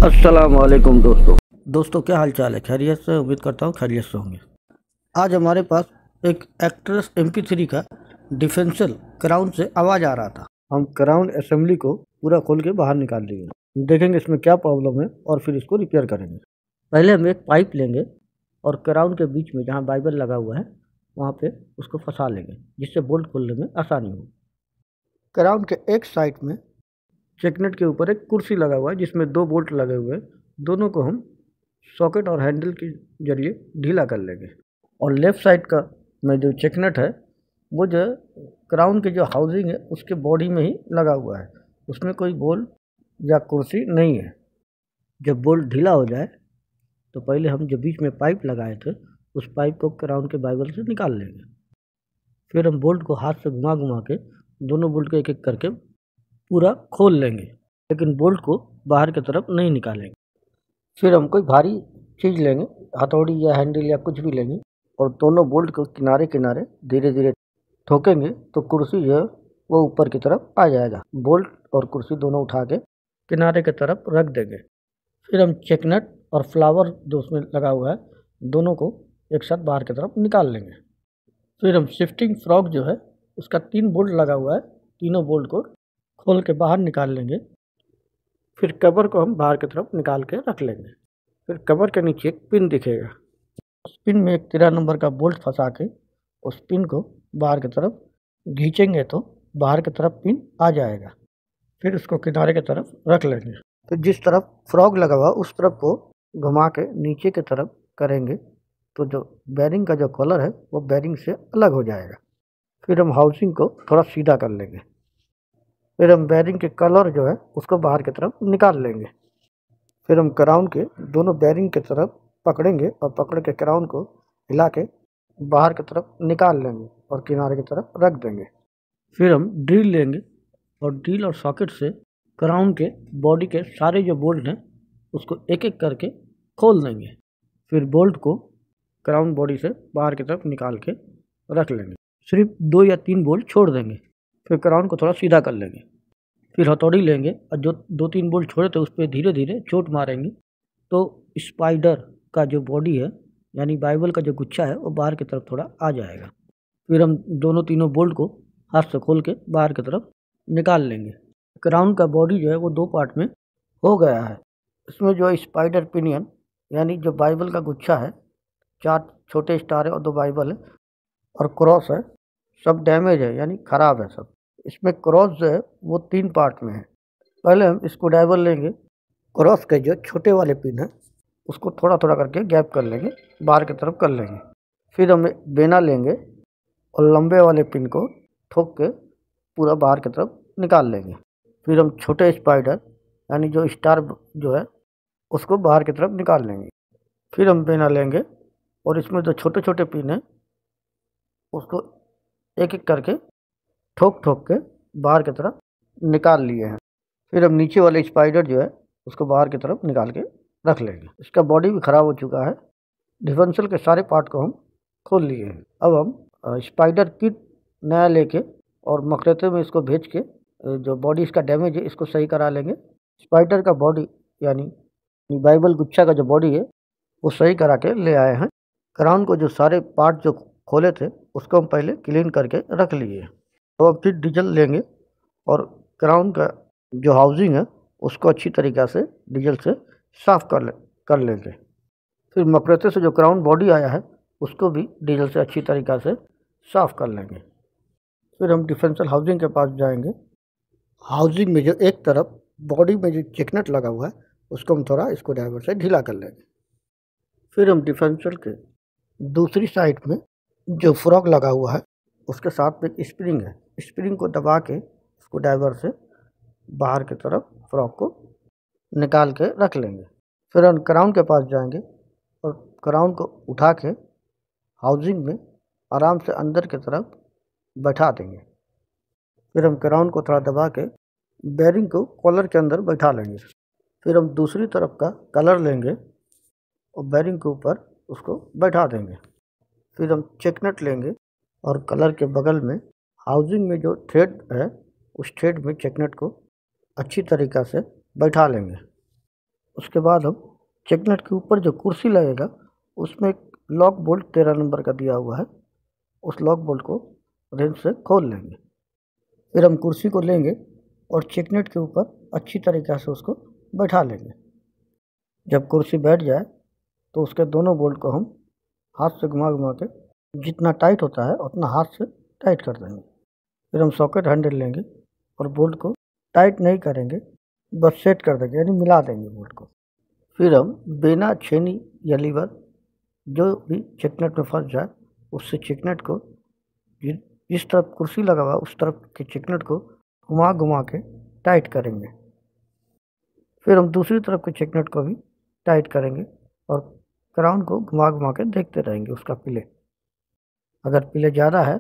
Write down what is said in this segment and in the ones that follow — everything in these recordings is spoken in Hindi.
अस्सलाम वालेकुम दोस्तों क्या हाल चाल है। खैरियत से, उम्मीद करता हूँ खैरियत से होंगे। आज हमारे पास एक एक्ट्रेस MP3 का डिफेंसल क्राउन से आवाज़ आ रहा था। हम क्राउन असेंबली को पूरा खोल के बाहर निकाल लेंगे, देखेंगे इसमें क्या प्रॉब्लम है और फिर इसको रिपेयर करेंगे। पहले हम एक पाइप लेंगे और क्राउन के बीच में जहाँ बाइबल लगा हुआ है वहाँ पे उसको फंसा लेंगे, जिससे बोल्ट खोलने में आसानी हो। क्राउन के एक साइड में चेकनेट के ऊपर एक कुर्सी लगा हुआ है जिसमें 2 बोल्ट लगे हुए हैं। दोनों को हम सॉकेट और हैंडल के जरिए ढीला कर लेंगे। और लेफ़्ट साइड का में जो चेकनेट है वो जो क्राउन की जो हाउसिंग है उसके बॉडी में ही लगा हुआ है, उसमें कोई बोल्ट या कुर्सी नहीं है। जब बोल्ट ढीला हो जाए तो पहले हम जो बीच में पाइप लगाए थे उस पाइप को क्राउन के बाइबल से निकाल लेंगे। फिर हम बोल्ट को हाथ से घुमा घुमा के दोनों बोल्ट को एक एक करके पूरा खोल लेंगे, लेकिन बोल्ट को बाहर की तरफ नहीं निकालेंगे। फिर हम कोई भारी चीज़ लेंगे, हथौड़ी या हैंडल या कुछ भी लेंगे, और दोनों बोल्ट को किनारे किनारे धीरे धीरे ठोकेंगे तो कुर्सी जो है वो ऊपर की तरफ आ जाएगा। बोल्ट और कुर्सी दोनों उठा के किनारे की तरफ रख देंगे। फिर हम चेकनट और फ्लावर जो उसमें लगा हुआ है दोनों को एक साथ बाहर की तरफ निकाल लेंगे। फिर हम शिफ्टिंग फ्रॉग जो है उसका 3 बोल्ट लगा हुआ है, तीनों बोल्ट को खोल के बाहर निकाल लेंगे। फिर कवर को हम बाहर की तरफ निकाल के रख लेंगे। फिर कवर के नीचे एक पिन दिखेगा, उस पिन में एक 13 नंबर का बोल्ट फंसा के उस पिन को बाहर की तरफ खींचेंगे तो बाहर की तरफ पिन आ जाएगा। फिर उसको किनारे की तरफ रख लेंगे। फिर जिस तरफ फ्रॉग लगा हुआ उस तरफ को घुमा के नीचे की तरफ करेंगे तो जो बैरिंग का जो कलर है वो बैरिंग से अलग हो जाएगा। फिर हम हाउसिंग को थोड़ा सीधा कर लेंगे। फिर हम बैरिंग के कलर जो है उसको बाहर की तरफ निकाल लेंगे। फिर हम क्राउन के दोनों बैरिंग की तरफ पकड़ेंगे और पकड़ के क्राउन को हिला के बाहर की तरफ निकाल लेंगे और किनारे की तरफ रख देंगे। फिर हम ड्रिल लेंगे और ड्रिल और सॉकेट से क्राउन के बॉडी के सारे जो बोल्ट हैं उसको एक एक करके खोल देंगे। फिर बोल्ट को क्राउन बॉडी से बाहर की तरफ निकाल के रख लेंगे। सिर्फ 2 या 3 बोल्ट छोड़ देंगे। फिर क्राउन को थोड़ा सीधा कर लेंगे। फिर हथौड़ी लेंगे और जो 2-3 बोल्ट छोड़े थे उस पर धीरे धीरे चोट मारेंगे तो स्पाइडर का जो बॉडी है यानी बाइबल का जो गुच्छा है वो बाहर की तरफ थोड़ा आ जाएगा। फिर हम दोनों तीनों बोल्ट को हाथ से खोल के बाहर की तरफ निकाल लेंगे। क्राउन का बॉडी जो है वो 2 पार्ट में हो गया है। इसमें जो स्पाइडर पिनियन यानी जो बाइबल का गुच्छा है, 4 छोटे स्टार है और 2 बाइबल है और क्रॉस है, सब डैमेज है यानी ख़राब है सब। इसमें क्रॉस जो है वो 3 पार्ट में है। पहले हम इसको डाइवर लेंगे, क्रॉस के जो छोटे वाले पिन है उसको थोड़ा थोड़ा करके गैप कर लेंगे, बाहर की तरफ कर लेंगे। फिर हम बेना लेंगे और लंबे वाले पिन को ठोक के पूरा बाहर की तरफ निकाल लेंगे। फिर हम छोटे स्पाइडर यानी जो स्टार जो है उसको बाहर की तरफ निकाल लेंगे। फिर हम बेना लेंगे और इसमें जो छोटे छोटे पिन है उसको एक एक करके ठोक ठोक के बाहर की तरफ निकाल लिए हैं। फिर हम नीचे वाले स्पाइडर जो है उसको बाहर की तरफ निकाल के रख लेंगे। इसका बॉडी भी ख़राब हो चुका है। डिफेंसल के सारे पार्ट को हम खोल लिए हैं। अब हम स्पाइडर किट नया लेके और मकरेते में इसको भेज के जो बॉडी इसका डैमेज है इसको सही करा लेंगे। स्पाइडर का बॉडी यानी बाइबल गुच्छा का जो बॉडी है वो सही करा के ले आए हैं। क्राउन को जो सारे पार्ट जो खोले थे उसको हम पहले क्लीन करके रख लिए। तो अब फिर डीजल लेंगे और क्राउन का जो हाउसिंग है उसको अच्छी तरीक़ा से डीजल से साफ़ कर लेंगे। फिर मकरेते से जो क्राउन बॉडी आया है उसको भी डीजल से अच्छी तरीक़ा से साफ़ कर लेंगे। फिर हम डिफेंसल हाउसिंग के पास जाएंगे। हाउसिंग में जो एक तरफ बॉडी में जो चेकनेट लगा हुआ है उसको हम थोड़ा इसको ड्राइवर से ढीला कर लेंगे। फिर हम डिफेंसल के दूसरी साइड में जो फ्रॉग लगा हुआ है उसके साथ में एक स्प्रिंग है, स्प्रिंग को दबा के उसको ड्राइवर से बाहर की तरफ फ्रॉग को निकाल के रख लेंगे। फिर हम क्राउन के पास जाएंगे और क्राउन को उठा के हाउसिंग में आराम से अंदर की तरफ बैठा देंगे। फिर हम क्राउन को थोड़ा दबा के बैरिंग को कॉलर के अंदर बैठा लेंगे। फिर हम दूसरी तरफ का कलर लेंगे और बैरिंग के ऊपर उसको बैठा देंगे। फिर हम चेकनेट लेंगे और कलर के बगल में हाउसिंग में जो थ्रेड है उस थ्रेड में चेकनेट को अच्छी तरीक़ा से बैठा लेंगे। उसके बाद हम चेकनट के ऊपर जो कुर्सी लगेगा उसमें एक लॉक बोल्ट 13 नंबर का दिया हुआ है, उस लॉक बोल्ट को रेंच से खोल लेंगे। फिर हम कुर्सी को लेंगे और चेकनट के ऊपर अच्छी तरीक़े से उसको बैठा लेंगे। जब कुर्सी बैठ जाए तो उसके दोनों बोल्ट को हम हाथ से घुमा घुमा के जितना टाइट होता है उतना हाथ से टाइट कर देंगे। फिर हम सॉकेट हैंडल लेंगे और बोल्ट को टाइट नहीं करेंगे, बस सेट कर देंगे, यानी मिला देंगे बोल्ट को। फिर हम बिना छेनी या लीवर जो भी चेकनट में फंस जाए उससे चेकनट को जिस तरफ कुर्सी लगा हुआ उस तरफ के चेकनट को घुमा घुमा के टाइट करेंगे। फिर हम दूसरी तरफ के चेकनट को भी टाइट करेंगे और क्राउन को घुमा घुमा के देखते रहेंगे उसका पिले। अगर पिले ज़्यादा है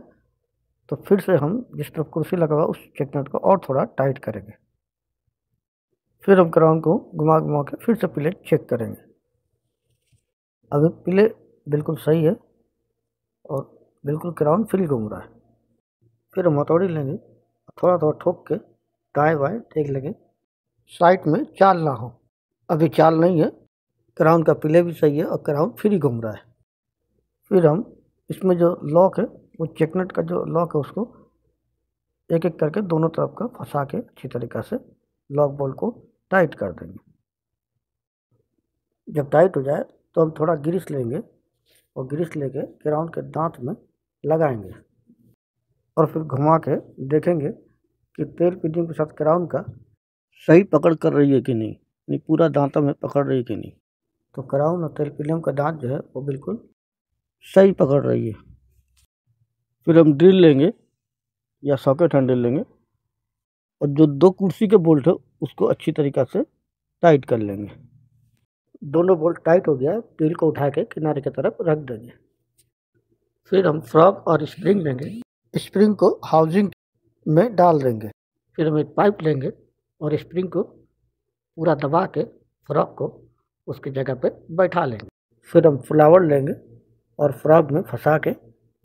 तो फिर से हम जिस तरफ कुर्सी लगा हुआ उस चेकनट को और थोड़ा टाइट करेंगे। फिर हम क्राउन को घुमा घुमा के फिर से पिले चेक करेंगे। अगर पिले बिल्कुल सही है और बिल्कुल क्राउन फ्री घूम रहा है, फिर हम हथौड़ी लेंगे, थोड़ा थोड़ा ठोक के दाएँ बाएँ देख लेंगे साइड में चाल ना हो। अभी चाल नहीं है, क्राउन का पिले भी सही है और क्राउन फ्री घूम रहा है। फिर हम इसमें जो लॉक है वो चेकनट का जो लॉक है उसको एक एक करके दोनों तरफ का फंसा के अच्छी तरीक़ा से लॉक बोल्ट को टाइट कर देंगे। जब टाइट हो जाए तो हम थोड़ा ग्रीस लेंगे और ग्रीस लेके क्राउन के दांत में लगाएंगे और फिर घुमा के देखेंगे कि तेल पिनियम के साथ क्राउन का सही पकड़ कर रही है कि नहीं, पूरा दांतों में पकड़ रही है कि नहीं। तो क्राउन और तेल पिनियम का दांत जो है वो बिल्कुल सही पकड़ रही है। फिर हम ड्रिल लेंगे या सॉकेट हैंडल लेंगे और जो दो कुर्सी के बोल्ट है उसको अच्छी तरीक़ा से टाइट कर लेंगे। दोनों बोल्ट टाइट हो गया, ड्रिल को उठा के किनारे की तरफ रख देंगे। फिर हम फ्रॉग और स्प्रिंग लेंगे, स्प्रिंग को हाउसिंग में डाल देंगे। फिर हम एक पाइप लेंगे और स्प्रिंग को पूरा दबा के फ्रॉग को उसकी जगह पे बैठा लेंगे। फिर हम फ्लावर लेंगे और फ्रॉग में फंसा के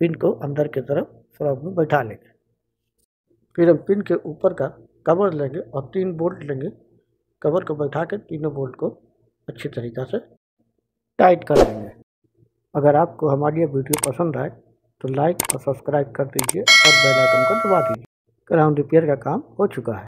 पिन को अंदर की तरफ फ्रॉग में बैठा लेंगे। फिर हम पिन के ऊपर का कवर लेंगे और 3 बोल्ट लेंगे, कवर को बैठा के तीनों बोल्ट को अच्छी तरीक़ा से टाइट कर लेंगे। अगर आपको हमारी ये वीडियो पसंद आए तो लाइक और सब्सक्राइब कर दीजिए और बेल आइकन को दबा दीजिए। क्राउन रिपेयर का काम हो चुका है।